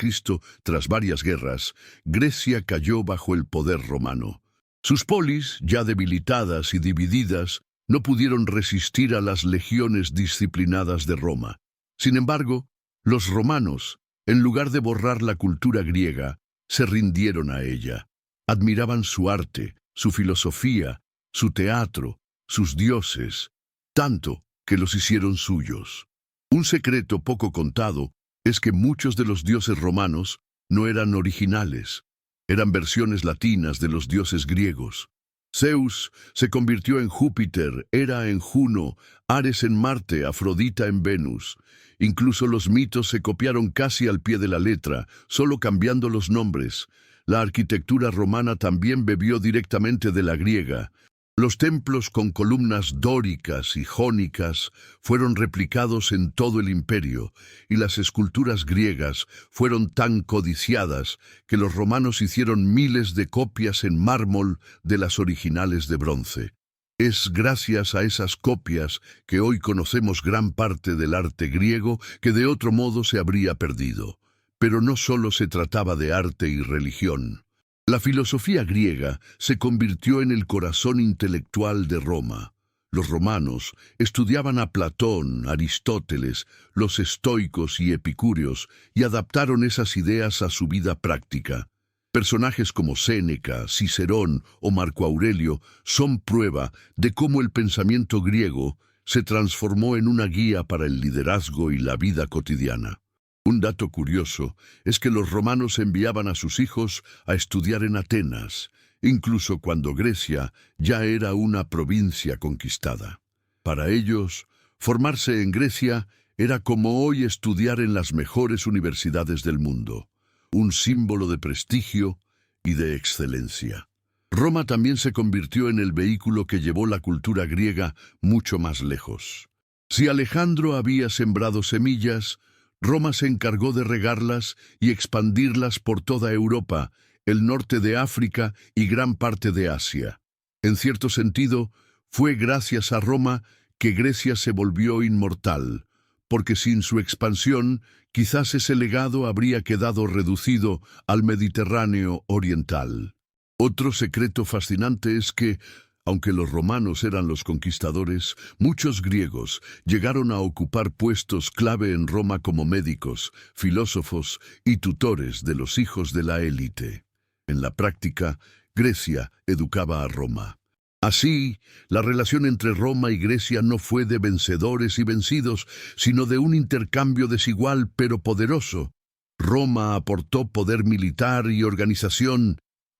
A: tras varias guerras, Grecia cayó bajo el poder romano. Sus polis, ya debilitadas y divididas, no pudieron resistir a las legiones disciplinadas de Roma. Sin embargo, los romanos, en lugar de borrar la cultura griega, se rindieron a ella. Admiraban su arte, su filosofía, su teatro, sus dioses, tanto que los hicieron suyos. Un secreto poco contado es que muchos de los dioses romanos no eran originales, eran versiones latinas de los dioses griegos. Zeus se convirtió en Júpiter, Hera en Juno, Ares en Marte, Afrodita en Venus. Incluso los mitos se copiaron casi al pie de la letra, solo cambiando los nombres. La arquitectura romana también bebió directamente de la griega. Los templos con columnas dóricas y jónicas fueron replicados en todo el imperio, y las esculturas griegas fueron tan codiciadas que los romanos hicieron miles de copias en mármol de las originales de bronce. Es gracias a esas copias que hoy conocemos gran parte del arte griego que de otro modo se habría perdido. Pero no solo se trataba de arte y religión. La filosofía griega se convirtió en el corazón intelectual de Roma. Los romanos estudiaban a Platón, Aristóteles, los estoicos y epicúreos y adaptaron esas ideas a su vida práctica. Personajes como Séneca, Cicerón o Marco Aurelio son prueba de cómo el pensamiento griego se transformó en una guía para el liderazgo y la vida cotidiana. Un dato curioso es que los romanos enviaban a sus hijos a estudiar en Atenas, incluso cuando Grecia ya era una provincia conquistada. Para ellos, formarse en Grecia era como hoy estudiar en las mejores universidades del mundo, un símbolo de prestigio y de excelencia. Roma también se convirtió en el vehículo que llevó la cultura griega mucho más lejos. Si Alejandro había sembrado semillas, Roma se encargó de regarlas y expandirlas por toda Europa, el norte de África y gran parte de Asia. En cierto sentido, fue gracias a Roma que Grecia se volvió inmortal, porque sin su expansión, quizás ese legado habría quedado reducido al Mediterráneo oriental. Otro secreto fascinante es que, aunque los romanos eran los conquistadores, muchos griegos llegaron a ocupar puestos clave en Roma como médicos, filósofos y tutores de los hijos de la élite. En la práctica, Grecia educaba a Roma. Así, la relación entre Roma y Grecia no fue de vencedores y vencidos, sino de un intercambio desigual pero poderoso. Roma aportó poder militar y organización,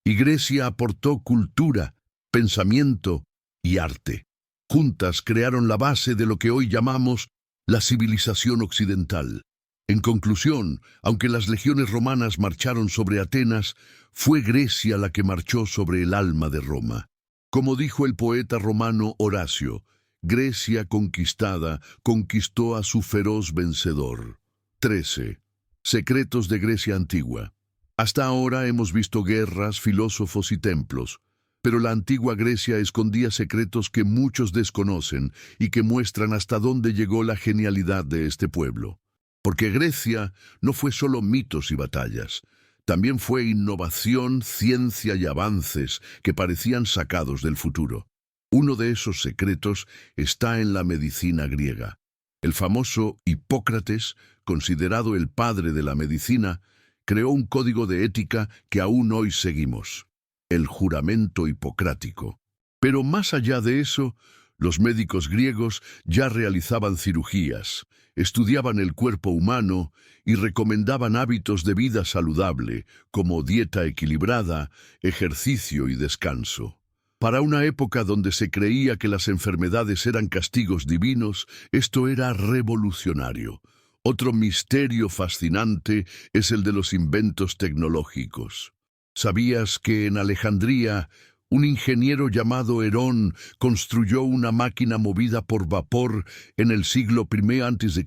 A: y Grecia aportó cultura, pensamiento y arte. Juntas crearon la base de lo que hoy llamamos la civilización occidental. En conclusión, aunque las legiones romanas marcharon sobre Atenas, fue Grecia la que marchó sobre el alma de Roma. Como dijo el poeta romano Horacio, Grecia conquistada conquistó a su feroz vencedor. 13. Secretos de Grecia antigua. Hasta ahora hemos visto guerras, filósofos y templos, pero la antigua Grecia escondía secretos que muchos desconocen y que muestran hasta dónde llegó la genialidad de este pueblo. Porque Grecia no fue solo mitos y batallas, también fue innovación, ciencia y avances que parecían sacados del futuro. Uno de esos secretos está en la medicina griega. El famoso Hipócrates, considerado el padre de la medicina, creó un código de ética que aún hoy seguimos, el juramento hipocrático. Pero más allá de eso, los médicos griegos ya realizaban cirugías, estudiaban el cuerpo humano y recomendaban hábitos de vida saludable, como dieta equilibrada, ejercicio y descanso. Para una época donde se creía que las enfermedades eran castigos divinos, esto era revolucionario. Otro misterio fascinante es el de los inventos tecnológicos. ¿Sabías que en Alejandría un ingeniero llamado Herón construyó una máquina movida por vapor en el siglo I a.C.?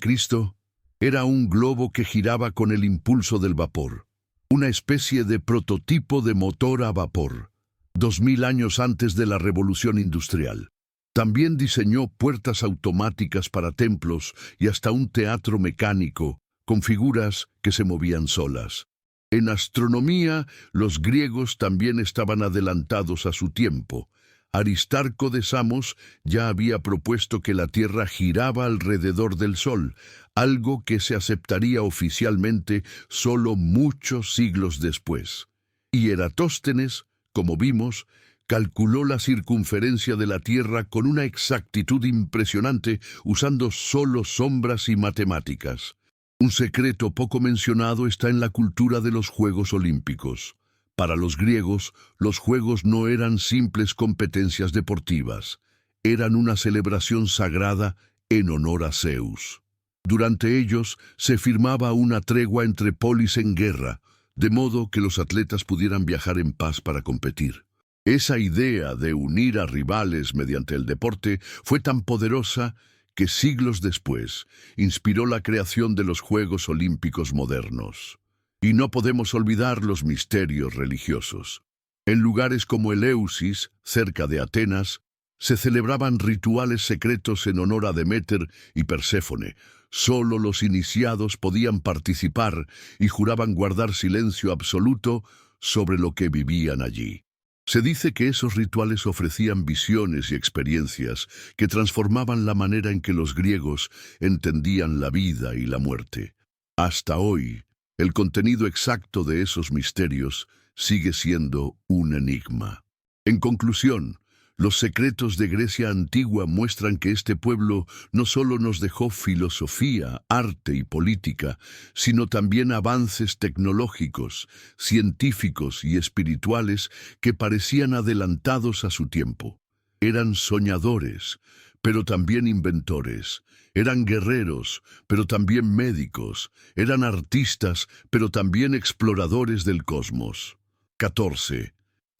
A: Era un globo que giraba con el impulso del vapor, una especie de prototipo de motor a vapor, 2000 años antes de la Revolución Industrial. También diseñó puertas automáticas para templos y hasta un teatro mecánico, con figuras que se movían solas. En astronomía, los griegos también estaban adelantados a su tiempo. Aristarco de Samos ya había propuesto que la Tierra giraba alrededor del Sol, algo que se aceptaría oficialmente solo muchos siglos después. Y Eratóstenes, como vimos, calculó la circunferencia de la Tierra con una exactitud impresionante usando solo sombras y matemáticas. Un secreto poco mencionado está en la cultura de los Juegos Olímpicos. Para los griegos, los Juegos no eran simples competencias deportivas, eran una celebración sagrada en honor a Zeus. Durante ellos se firmaba una tregua entre polis en guerra, de modo que los atletas pudieran viajar en paz para competir. Esa idea de unir a rivales mediante el deporte fue tan poderosa que siglos después inspiró la creación de los Juegos Olímpicos modernos. Y no podemos olvidar los misterios religiosos. En lugares como Eleusis, cerca de Atenas, se celebraban rituales secretos en honor a Deméter y Perséfone. Solo los iniciados podían participar y juraban guardar silencio absoluto sobre lo que vivían allí. Se dice que esos rituales ofrecían visiones y experiencias que transformaban la manera en que los griegos entendían la vida y la muerte. Hasta hoy, el contenido exacto de esos misterios sigue siendo un enigma. En conclusión, Los secretos de Grecia antigua muestran que este pueblo no solo nos dejó filosofía, arte y política, sino también avances tecnológicos, científicos y espirituales que parecían adelantados a su tiempo. Eran soñadores, pero también inventores. Eran guerreros, pero también médicos. Eran artistas, pero también exploradores del cosmos. 14.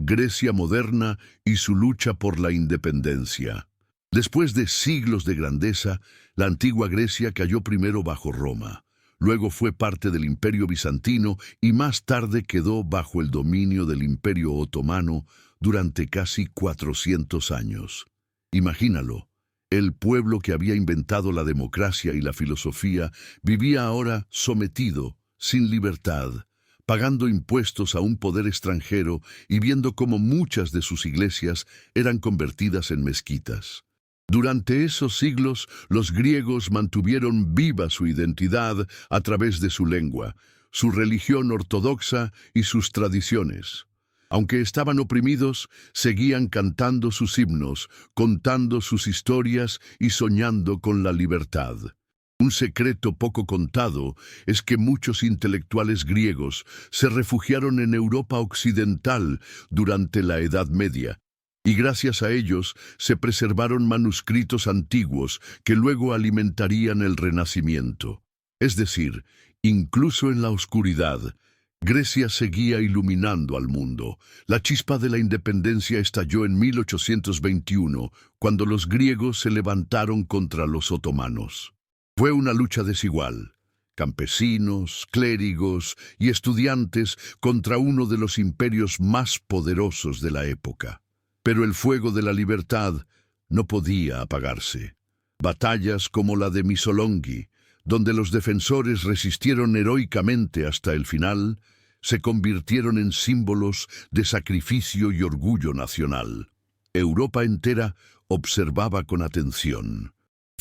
A: Grecia moderna y su lucha por la independencia. Después de siglos de grandeza, la antigua Grecia cayó primero bajo Roma. Luego fue parte del Imperio Bizantino y más tarde quedó bajo el dominio del Imperio Otomano durante casi 400 años. Imagínalo. El pueblo que había inventado la democracia y la filosofía vivía ahora sometido, sin libertad, pagando impuestos a un poder extranjero y viendo cómo muchas de sus iglesias eran convertidas en mezquitas. Durante esos siglos, los griegos mantuvieron viva su identidad a través de su lengua, su religión ortodoxa y sus tradiciones. Aunque estaban oprimidos, seguían cantando sus himnos, contando sus historias y soñando con la libertad. Un secreto poco contado es que muchos intelectuales griegos se refugiaron en Europa occidental durante la Edad Media, y gracias a ellos se preservaron manuscritos antiguos que luego alimentarían el Renacimiento. Es decir, incluso en la oscuridad, Grecia seguía iluminando al mundo. La chispa de la independencia estalló en 1821, cuando los griegos se levantaron contra los otomanos. Fue una lucha desigual. Campesinos, clérigos y estudiantes contra uno de los imperios más poderosos de la época. Pero el fuego de la libertad no podía apagarse. Batallas como la de Missolonghi, donde los defensores resistieron heroicamente hasta el final, se convirtieron en símbolos de sacrificio y orgullo nacional. Europa entera observaba con atención.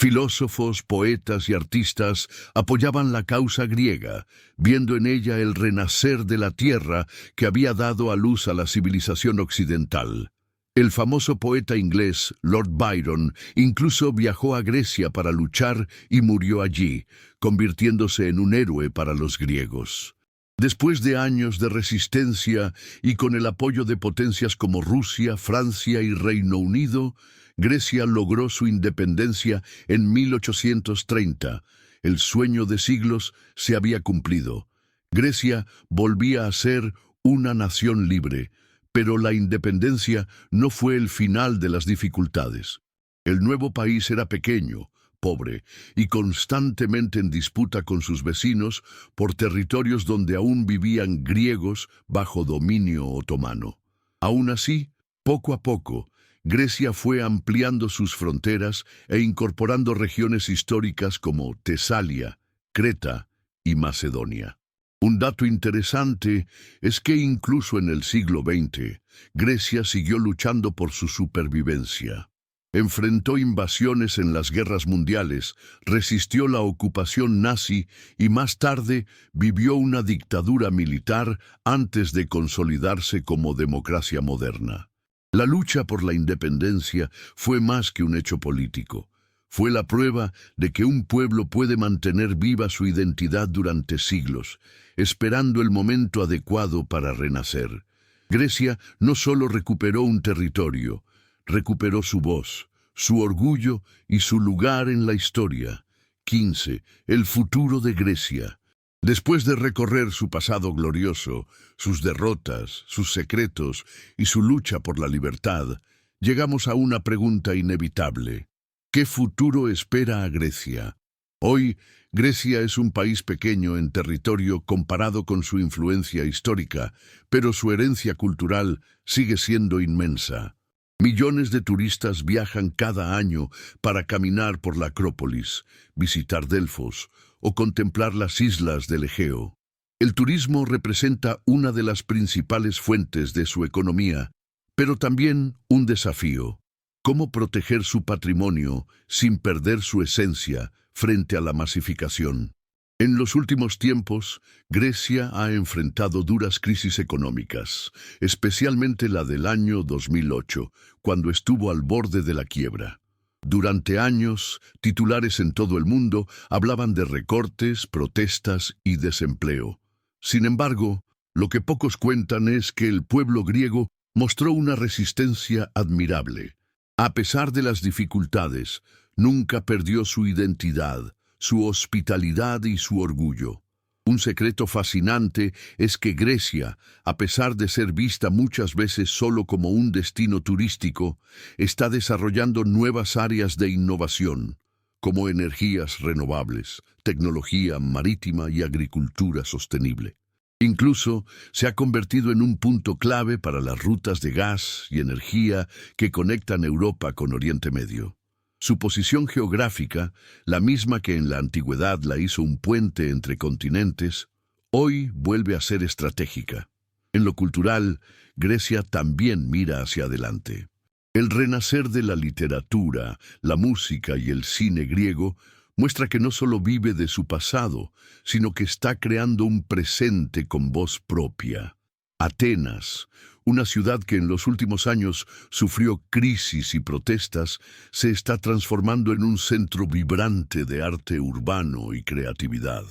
A: Filósofos, poetas y artistas apoyaban la causa griega, viendo en ella el renacer de la tierra que había dado a luz a la civilización occidental. El famoso poeta inglés Lord Byron incluso viajó a Grecia para luchar y murió allí, convirtiéndose en un héroe para los griegos. Después de años de resistencia y con el apoyo de potencias como Rusia, Francia y Reino Unido, Grecia logró su independencia en 1830. El sueño de siglos se había cumplido. Grecia volvía a ser una nación libre, pero la independencia no fue el final de las dificultades. El nuevo país era pequeño, pobre y constantemente en disputa con sus vecinos por territorios donde aún vivían griegos bajo dominio otomano. Aún así, poco a poco, Grecia fue ampliando sus fronteras e incorporando regiones históricas como Tesalia, Creta y Macedonia. Un dato interesante es que incluso en el siglo XX, Grecia siguió luchando por su supervivencia. Enfrentó invasiones en las guerras mundiales, resistió la ocupación nazi y más tarde vivió una dictadura militar antes de consolidarse como democracia moderna. La lucha por la independencia fue más que un hecho político. Fue la prueba de que un pueblo puede mantener viva su identidad durante siglos, esperando el momento adecuado para renacer. Grecia no solo recuperó un territorio, recuperó su voz, su orgullo y su lugar en la historia. 15. El futuro de Grecia. Después de recorrer su pasado glorioso, sus derrotas, sus secretos y su lucha por la libertad, llegamos a una pregunta inevitable. ¿Qué futuro espera a Grecia? Hoy, Grecia es un país pequeño en territorio comparado con su influencia histórica, pero su herencia cultural sigue siendo inmensa. Millones de turistas viajan cada año para caminar por la Acrópolis, visitar Delfos o contemplar las islas del Egeo. El turismo representa una de las principales fuentes de su economía, pero también un desafío. ¿Cómo proteger su patrimonio sin perder su esencia frente a la masificación? En los últimos tiempos, Grecia ha enfrentado duras crisis económicas, especialmente la del año 2008, cuando estuvo al borde de la quiebra. Durante años, titulares en todo el mundo hablaban de recortes, protestas y desempleo. Sin embargo, lo que pocos cuentan es que el pueblo griego mostró una resistencia admirable. A pesar de las dificultades, nunca perdió su identidad, su hospitalidad y su orgullo. Un secreto fascinante es que Grecia, a pesar de ser vista muchas veces solo como un destino turístico, está desarrollando nuevas áreas de innovación, como energías renovables, tecnología marítima y agricultura sostenible. Incluso se ha convertido en un punto clave para las rutas de gas y energía que conectan Europa con Oriente Medio. Su posición geográfica, la misma que en la antigüedad la hizo un puente entre continentes, hoy vuelve a ser estratégica. En lo cultural, Grecia también mira hacia adelante. El renacer de la literatura, la música y el cine griego muestra que no solo vive de su pasado, sino que está creando un presente con voz propia. Atenas, una ciudad que en los últimos años sufrió crisis y protestas, se está transformando en un centro vibrante de arte urbano y creatividad.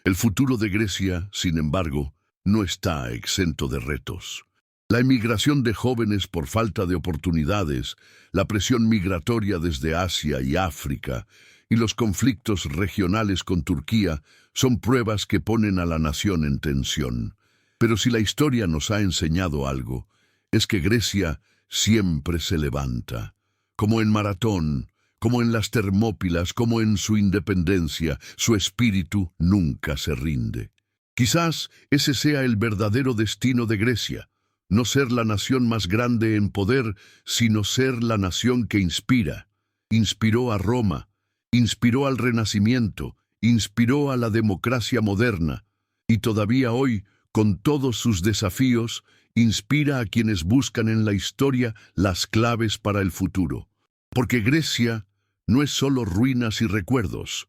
A: El futuro de Grecia, sin embargo, no está exento de retos. La emigración de jóvenes por falta de oportunidades, la presión migratoria desde Asia y África, y los conflictos regionales con Turquía son pruebas que ponen a la nación en tensión. Pero si la historia nos ha enseñado algo, es que Grecia siempre se levanta. Como en Maratón, como en las Termópilas, como en su independencia, su espíritu nunca se rinde. Quizás ese sea el verdadero destino de Grecia, no ser la nación más grande en poder, sino ser la nación que inspira. Inspiró a Roma, inspiró al Renacimiento, inspiró a la democracia moderna, y todavía hoy, con todos sus desafíos, inspira a quienes buscan en la historia las claves para el futuro. Porque Grecia no es solo ruinas y recuerdos,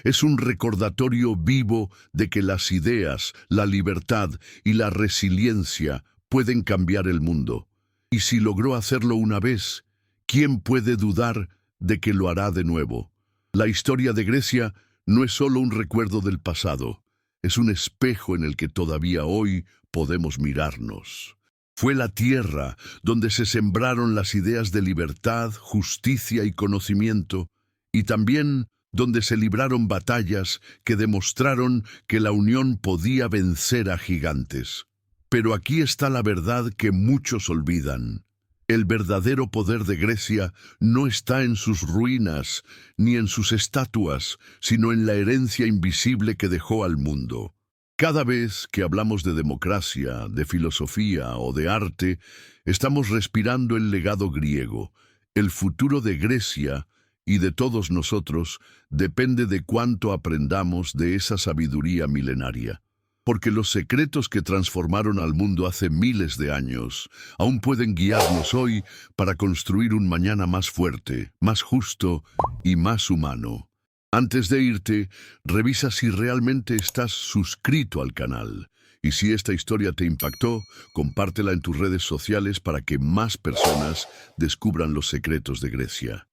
A: es un recordatorio vivo de que las ideas, la libertad y la resiliencia pueden cambiar el mundo. Y si logró hacerlo una vez, ¿quién puede dudar de que lo hará de nuevo? La historia de Grecia no es solo un recuerdo del pasado, es un espejo en el que todavía hoy podemos mirarnos. Fue la tierra donde se sembraron las ideas de libertad, justicia y conocimiento, y también donde se libraron batallas que demostraron que la unión podía vencer a gigantes. Pero aquí está la verdad que muchos olvidan. El verdadero poder de Grecia no está en sus ruinas ni en sus estatuas, sino en la herencia invisible que dejó al mundo. Cada vez que hablamos de democracia, de filosofía o de arte, estamos respirando el legado griego. El futuro de Grecia y de todos nosotros depende de cuánto aprendamos de esa sabiduría milenaria. Porque los secretos que transformaron al mundo hace miles de años aún pueden guiarnos hoy para construir un mañana más fuerte, más justo y más humano. Antes de irte, revisa si realmente estás suscrito al canal. Y si esta historia te impactó, compártela en tus redes sociales para que más personas descubran los secretos de Grecia.